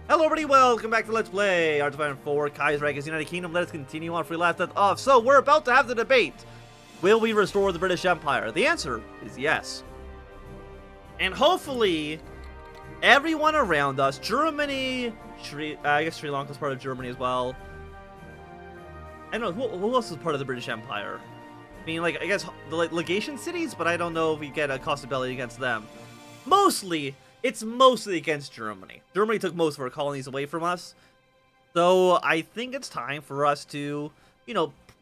Hello everybody, welcome back to Let's Play RGFX Kaiserreich is United Kingdom. Let us continue on where we left off. So, we're about to have the debate. Will we restore the British Empire? The answer is yes. And hopefully, everyone around us, Germany, I guess Sri Lanka is part of Germany as well. I don't know, who else is part of the British Empire? I mean, like, I guess the legation cities, but I don't know if we get a cost ability against them. It's mostly against Germany. Germany took most of our colonies away from us. So I think it's time for us to,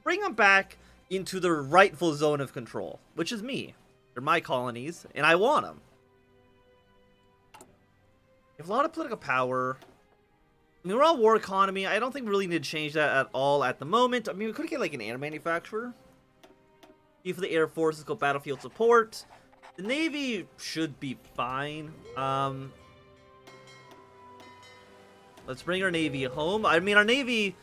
bring them back into their rightful zone of control, which is me. They're my colonies, and I want them. We have a lot of political power. I mean, we're all war economy. I don't think we really need to change that at all at the moment. I mean, we could get like an air manufacturer. For the Air Forces, go battlefield support. The Navy should be fine. Let's bring our Navy home. I mean, our Navy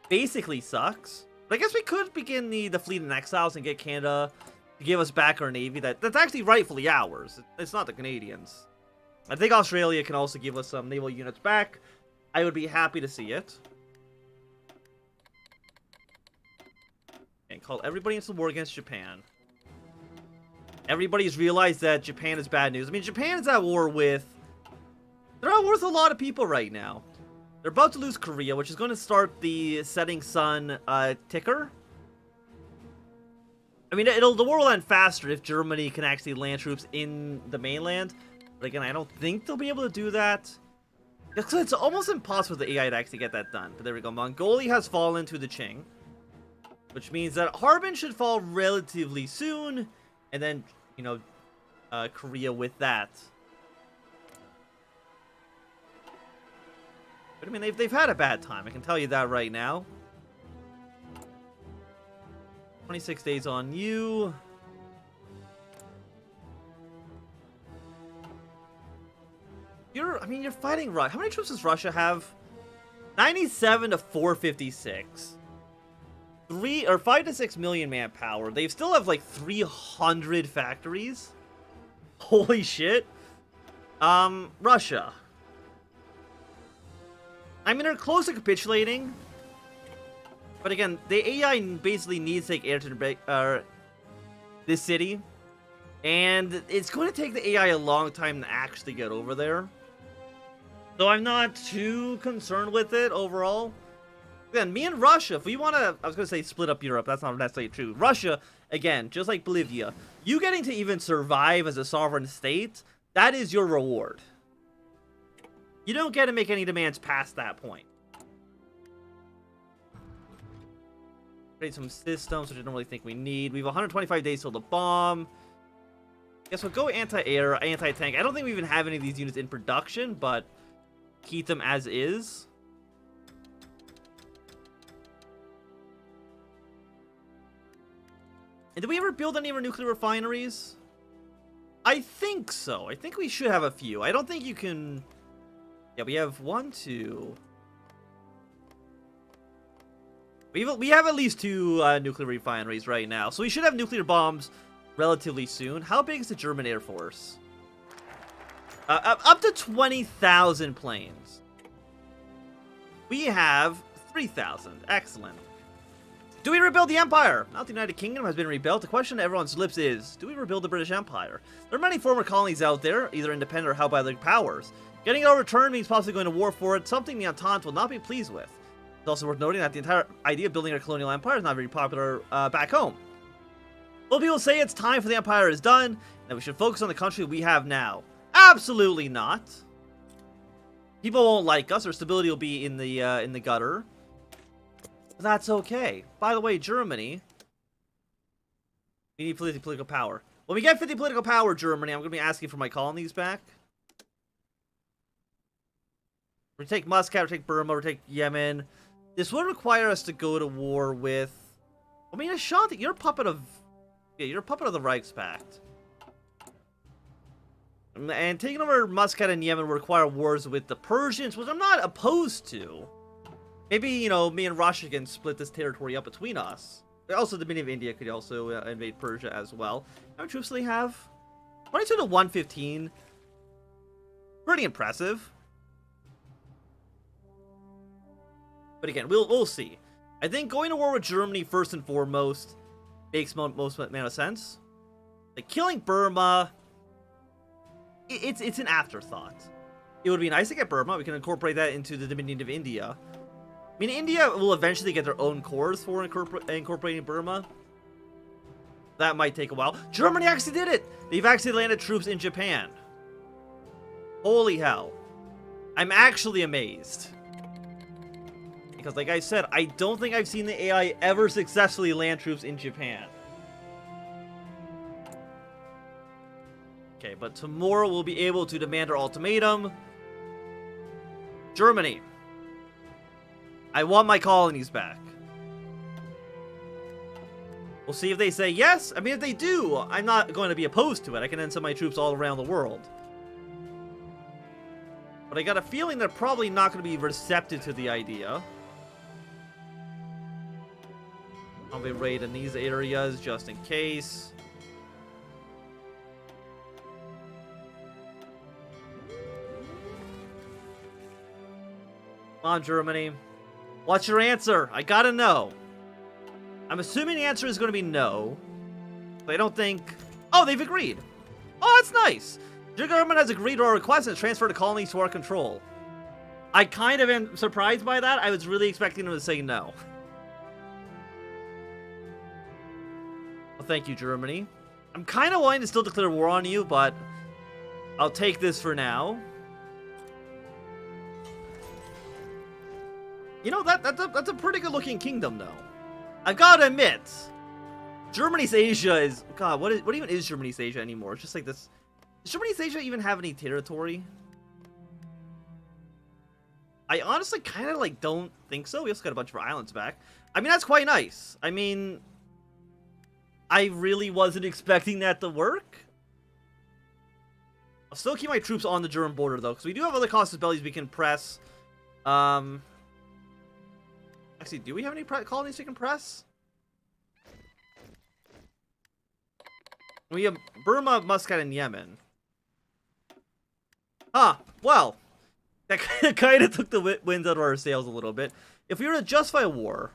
basically sucks. But I guess we could begin the Fleet in Exiles and get Canada to give us back our Navy. That's actually rightfully ours. It's not the Canadians. I think Australia can also give us some naval units back. I would be happy to see it. And call everybody into the war against Japan. Everybody's realized that Japan is bad news. I mean, Japan is at war with... They're at war with a lot of people right now. They're about to lose Korea, which is going to start the setting sun ticker. I mean, the war will end faster if Germany can actually land troops in the mainland. But again, I don't think they'll be able to do that. It's almost impossible for the AI to actually get that done. But there we go. Mongolia has fallen to the Qing. Which means that Harbin should fall relatively soon. And then, Korea with that. But I mean, they've had a bad time. I can tell you that right now. 26 days on you. You're fighting Russia. How many troops does Russia have? 97 to 456. 5 to 6 million manpower. They still have like 300 factories. Holy shit. Russia. I mean, they're close to capitulating. But again, the AI basically needs to take air to this city. And it's going to take the AI a long time to actually get over there. So I'm not too concerned with it overall. Again, me and Russia, if we want to, I was going to say split up Europe, that's not necessarily true. Russia, again, just like Bolivia, you getting to even survive as a sovereign state, that is your reward. You don't get to make any demands past that point. Create some systems, which I don't really think we need. We have 125 days till the bomb. Guess we'll go anti-air, anti-tank. I don't think we even have any of these units in production, but keep them as is. And did we ever build any of our nuclear refineries? I think so. I think we should have a few. I don't think you can... Yeah, we have 1, 2... We have at least 2 nuclear refineries right now. So we should have nuclear bombs relatively soon. How big is the German Air Force? Up to 20,000 planes. We have 3,000. Excellent. Do we rebuild the Empire? Now the United Kingdom has been rebuilt. The question on everyone's lips is, do we rebuild the British Empire? There are many former colonies out there, either independent or held by other powers. Getting it overturned means possibly going to war for it, something the Entente will not be pleased with. It's also worth noting that the entire idea of building a colonial empire is not very popular back home. Well, people say it's time for the empire is done, and that we should focus on the country we have now. Absolutely not. People won't like us, our stability will be in the gutter. That's okay. By the way, Germany, we need political power. When we get 50 political power, Germany, I'm going to be asking for my colonies back. We take Muscat, we take Burma, we take Yemen. This would require us to go to war with... I mean, Ashanti, you're a puppet of... Yeah, you're a puppet of the Reichspakt. And taking over Muscat and Yemen will require wars with the Persians, which I'm not opposed to. Maybe, me and Russia can split this territory up between us. Also, the Dominion of India could also invade Persia as well. How many troops do they have? 22 to 115. Pretty impressive. But again, we'll see. I think going to war with Germany first and foremost makes most amount of sense. Like, killing Burma, it's an afterthought. It would be nice to get Burma. We can incorporate that into the Dominion of India. I mean, India will eventually get their own cores for incorporating Burma. That might take a while. Germany actually did it! They've actually landed troops in Japan. Holy hell. I'm actually amazed. Because, like I said, I don't think I've seen the AI ever successfully land troops in Japan. Okay, but tomorrow we'll be able to demand our ultimatum. Germany. I want my colonies back. We'll see if they say yes. I mean, if they do, I'm not going to be opposed to it. I can then send my troops all around the world. But I got a feeling they're probably not going to be receptive to the idea. I'll be raiding these areas just in case. Come on, Germany. What's your answer? I gotta know. I'm assuming the answer is going to be no. But I don't think... Oh, they've agreed. Oh, that's nice. Your government has agreed to our request and transferred the colonies to our control. I kind of am surprised by that. I was really expecting them to say no. Well, thank you, Germany. I'm kind of wanting to still declare war on you, but I'll take this for now. You know, that's a pretty good looking kingdom, though. I've got to admit, Germany's Asia is... God, what even is Germany's Asia anymore? It's just like this... Does Germany's Asia even have any territory? I honestly kind of, like, don't think so. We also got a bunch of our islands back. I mean, that's quite nice. I mean... I really wasn't expecting that to work. I'll still keep my troops on the German border, though, because we do have other casus bellis we can press. Actually, do we have any colonies we can press? We have Burma, Muscat, and Yemen. Huh. Well, that kind of took the wind out of our sails a little bit. If we were to justify a war,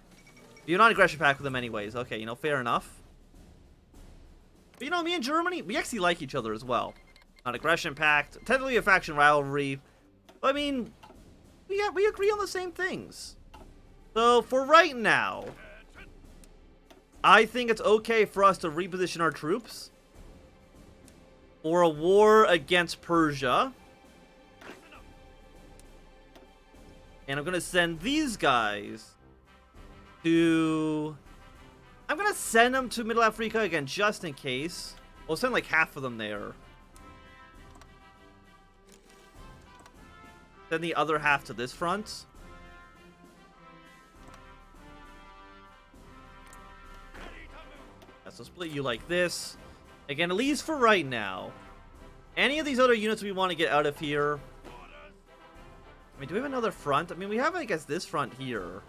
you're not an aggression pact with them anyways. Okay, you know, fair enough. But, you know, me and Germany, we actually like each other as well. Not aggression pact, technically a faction rivalry. But, I mean, we agree on the same things. So, for right now, I think it's okay for us to reposition our troops for a war against Persia. And I'm going to send these guys to... I'm going to send them to Middle Africa again, just in case. We'll send like half of them there. Send the other half to this front. So split you like this. Again, at least for right now. Any of these other units we want to get out of here. I mean, do we have another front? I mean, we have, I guess, this front here.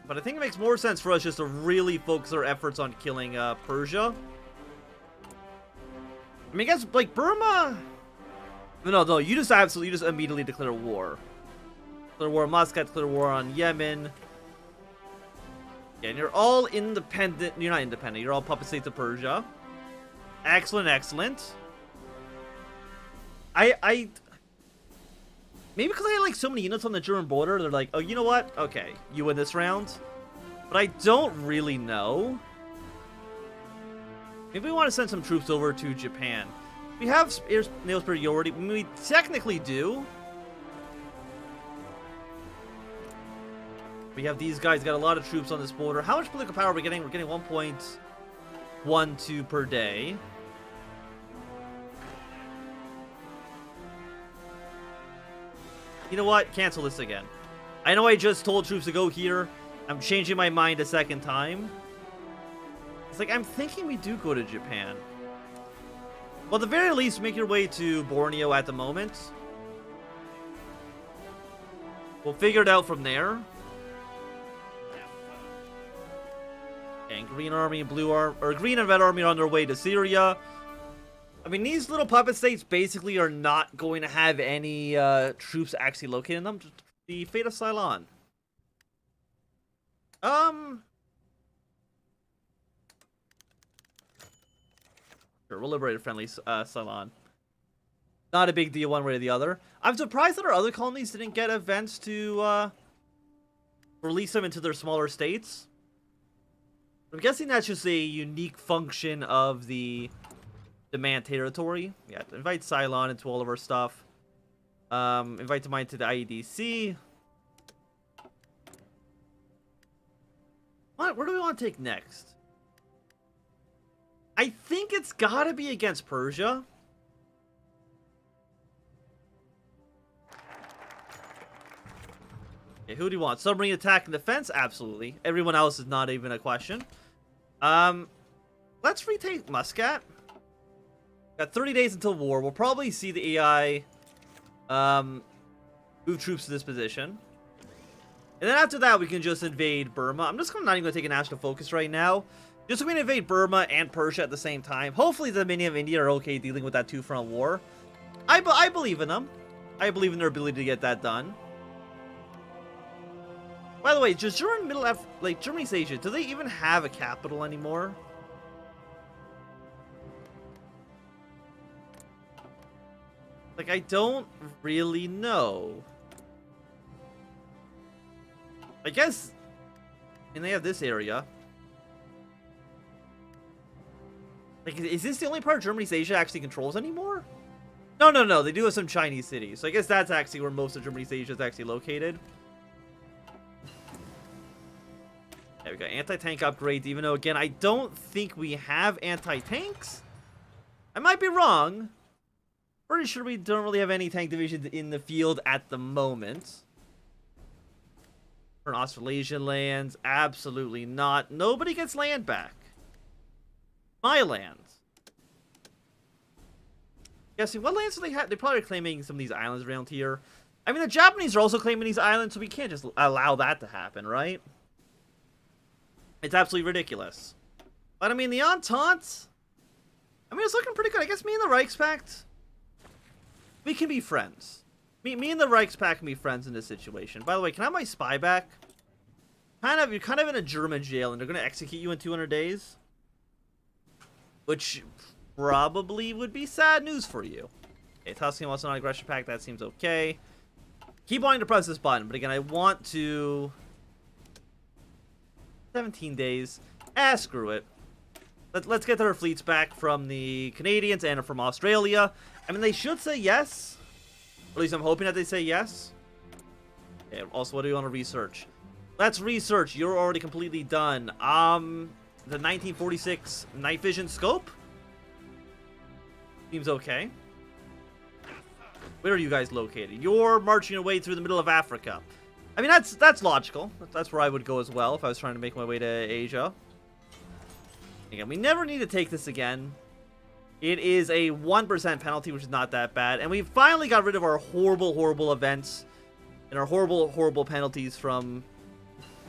But I think it makes more sense for us just to really focus our efforts on killing Persia. I mean, I guess, like, Burma... No, you just absolutely just immediately declare war. Declare war on Muscat, declare war on Yemen. Yeah, and you're all independent. You're not independent. You're all puppet states of Persia. Excellent, excellent. Maybe because I had like so many units on the German border, they're like, oh, you know what? Okay, you win this round. But I don't really know. Maybe we want to send some troops over to Japan. We have naval superiority. I mean, we technically do. We have these guys got a lot of troops on this border. How much political power are we getting? We're getting 1.12 per day. You know what? Cancel this again. I know I just told troops to go here. I'm changing my mind a second time. It's like, I'm thinking we do go to Japan. Well, at the very least, make your way to Borneo at the moment. We'll figure it out from there. And green army and blue army, or green and red army are on their way to Syria. I mean, these little puppet states basically are not going to have any troops actually located in them. Just the fate of Ceylon. Sure, we'll liberate a friendly Ceylon. Not a big deal one way or the other. I'm surprised that our other colonies didn't get events to release them into their smaller states. I'm guessing that's just a unique function of the demand territory. Yeah, invite Ceylon into all of our stuff. Invite mine to the IEDC. What? Where do we want to take next? I think it's gotta be against Persia. Okay, who do you want? Submarine attack and defense? Absolutely. Everyone else is not even a question. Let's retake Muscat. Got 30 days until war. We'll probably see the AI move troops to this position. And then after that, we can just invade Burma. I'm just not even going to take a national focus right now. Just so we can invade Burma and Persia at the same time. Hopefully the Dominion of India are okay dealing with that two-front war. I believe in them. I believe in their ability to get that done. By the way, just during Germany's Asia, do they even have a capital anymore? Like, I don't really know. I guess, and they have this area. Like, is this the only part of Germany's Asia actually controls anymore? No. They do have some Chinese cities. So I guess that's actually where most of Germany's Asia is actually located. There we go. Anti-tank upgrades, even though, again, I don't think we have anti-tanks. I might be wrong. Pretty sure we don't really have any tank divisions in the field at the moment. For Australasian lands, absolutely not. Nobody gets land back. My lands. Guessing what lands do they have? They're probably claiming some of these islands around here. I mean, the Japanese are also claiming these islands, so we can't just allow that to happen, right? It's absolutely ridiculous. But I mean, the Entente, I mean, it's looking pretty good. I guess me and the Reichspakt, we can be friends. Me and the Reichspakt can be friends in this situation. By the way, can I have my spy back? You're kind of in a German jail, and they're going to execute you in 200 days. Which probably would be sad news for you. Okay, Tuscany wants an aggression pact. That seems okay. Keep wanting to press this button, but again, I want to... 17 days. Screw it. Let's get their fleets back from the Canadians and from Australia. I mean, they should say yes. At least I'm hoping that they say yes. Okay, also, what do you want to research? Let's research. You're already completely done. The 1946 night vision scope? Seems okay. Where are you guys located? You're marching your way through the middle of Africa. I mean, that's logical. That's where I would go as well if I was trying to make my way to Asia. Again, we never need to take this again. It is a 1% penalty, which is not that bad. And we finally got rid of our horrible, horrible events and our horrible, horrible penalties from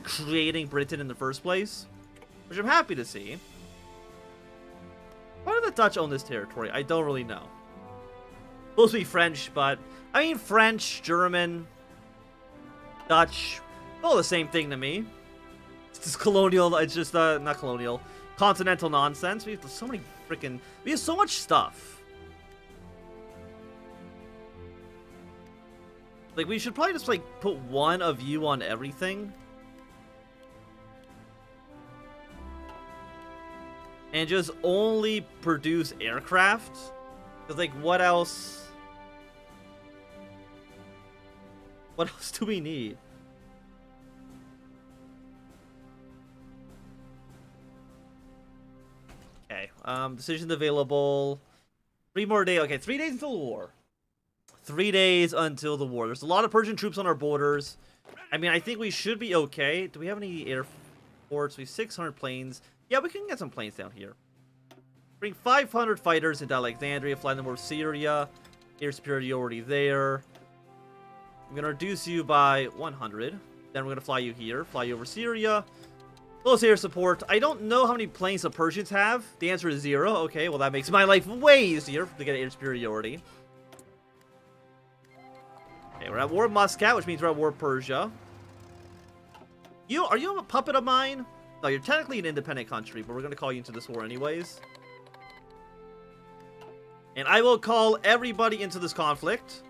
creating Britain in the first place, which I'm happy to see. Why do the Dutch own this territory? I don't really know. Supposed to be French, but I mean, French, German, Dutch, all the same thing to me. It's just colonial. It's just not colonial, continental nonsense. We have so many freaking. We have so much stuff. Like, we should probably just like put one of you on everything. And just only produce aircraft. Because, like, what else? What else do we need? Okay. Decisions available. 3 more days. Okay, 3 days until the war. 3 days until the war. There's a lot of Persian troops on our borders. I mean, I think we should be okay. Do we have any airports? We have 600 planes. Yeah, we can get some planes down here. Bring 500 fighters into Alexandria, fly them over Syria. Air superiority there. I'm going to reduce you by 100. Then we're going to fly you here, fly you over Syria. Close air support. I don't know how many planes the Persians have. The answer is 0. Okay, well that makes my life way easier to get air superiority. Okay, we're at war with Muscat, which means we're at war with Persia. Are you a puppet of mine? No, you're technically an independent country, but we're gonna call you into this war anyways. And I will call everybody into this conflict.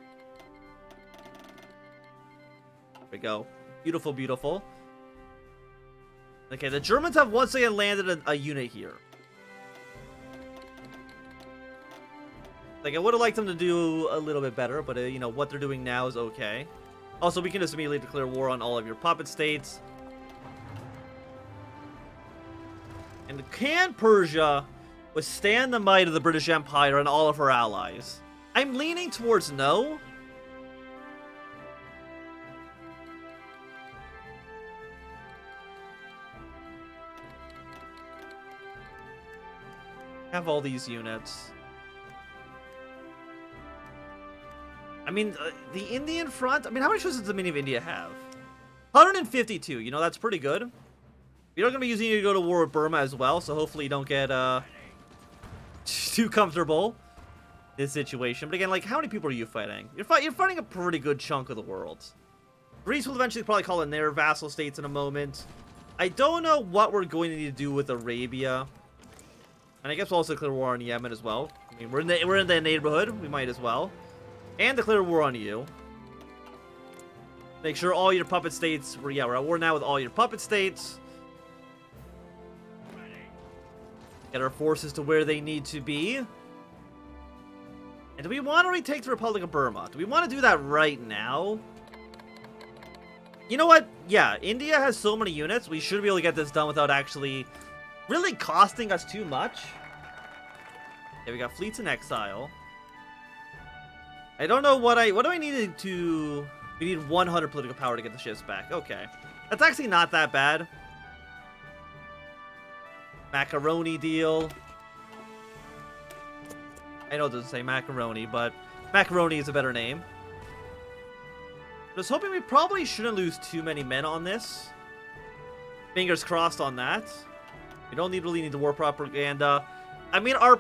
There we go. Beautiful, beautiful. Okay, the Germans have once again landed a unit here. Like, I would have liked them to do a little bit better, but, you know, what they're doing now is okay. Also, we can just immediately declare war on all of your puppet states. And can Persia withstand the might of the British Empire and all of her allies? I'm leaning towards no. Have all these units. I mean, the Indian front, I mean, how many troops does the Mini of India have? 152, you know, that's pretty good. You're going to be using it to go to war with Burma as well, so hopefully you don't get too comfortable in this situation. But again, like, how many people are you fighting? You're fighting a pretty good chunk of the world. Greece will eventually probably call in their vassal states in a moment. I don't know what we're going to need to do with Arabia. And I guess we'll also declare war on Yemen as well. I mean, we're in the neighborhood. We might as well. And declare war on you. Make sure all your puppet states... we're at war now with all your puppet states. Get our forces to where they need to be. And do we want to retake the Republic of Burma? Do we want to do that right now? You know what? Yeah, India has so many units. We should be able to get this done without actually... really costing us too much. Okay, we got fleets in exile. I don't know what do I need to... we need 100 political power to get the ships back. Okay. That's actually not that bad. Macaroni deal. I know it doesn't say macaroni, but macaroni is a better name. I was hoping we probably shouldn't lose too many men on this. Fingers crossed on that. We don't really need the war propaganda. I mean, our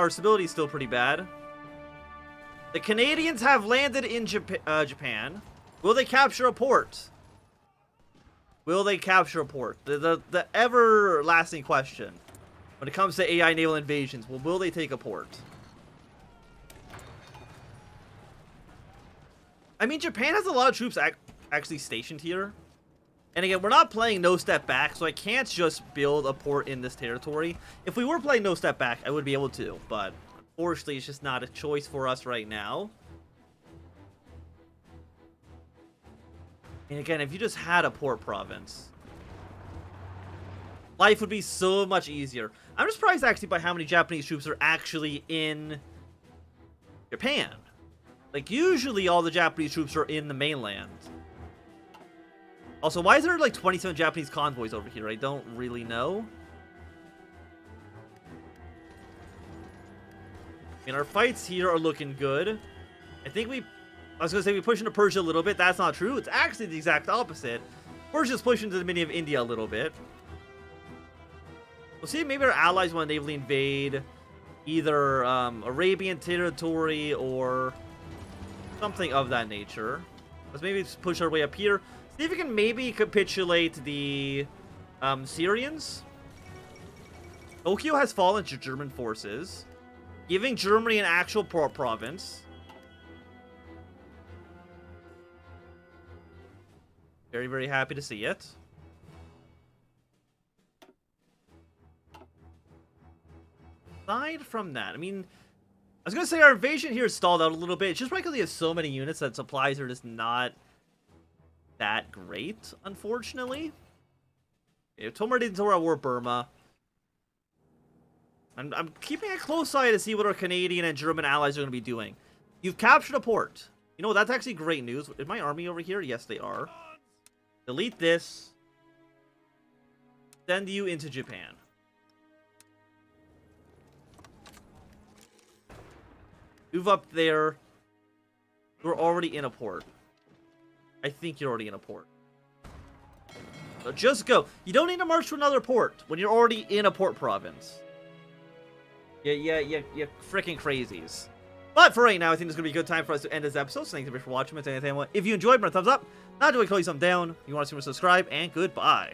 stability is still pretty bad. The Canadians have landed in Japan. Will they capture a port? Will they capture a port? The everlasting question when it comes to AI naval invasions. Well, will they take a port? I mean, Japan has a lot of troops actually stationed here. And again, we're not playing No Step Back, so I can't just build a port in this territory. If we were playing No Step Back, I would be able to, but unfortunately, it's just not a choice for us right now. And again, if you just had a port province, life would be so much easier. I'm just surprised, actually, by how many Japanese troops are actually in Japan. Like, usually all the Japanese troops are in the mainland. Also, why is there like 27 Japanese convoys over here? I don't really know. I mean, our fights here are looking good. I think I was going to say we push into Persia a little bit. That's not true. It's actually the exact opposite. Persia's pushing to the Mini of India a little bit. We'll see if maybe our allies want to navally invade either Arabian territory or something of that nature. Let's maybe just push our way up here. See if we can maybe capitulate the Syrians. Tokyo has fallen to German forces, giving Germany an actual port province. Very, very happy to see it. Aside from that, I mean, I was going to say our invasion here is stalled out a little bit. It's just because we have so many units that supplies are just not that great, unfortunately. Tomar didn't tell our war Burma. I'm keeping a close eye to see what our Canadian and German allies are going to be doing. You've captured a port. You know, that's actually great news. Is my army over here? Yes, they are. Delete this. Send you into Japan. Move up there. We're already in a port. I think you're already in a port. Just go. You don't need to march to another port when you're already in a port province. Yeah, freaking crazies. But for right now, I think it's going to be a good time for us to end this episode. So thank you for watching. If you enjoyed, thumbs up. Not doing, call you something down. If you want to see me, subscribe, and goodbye.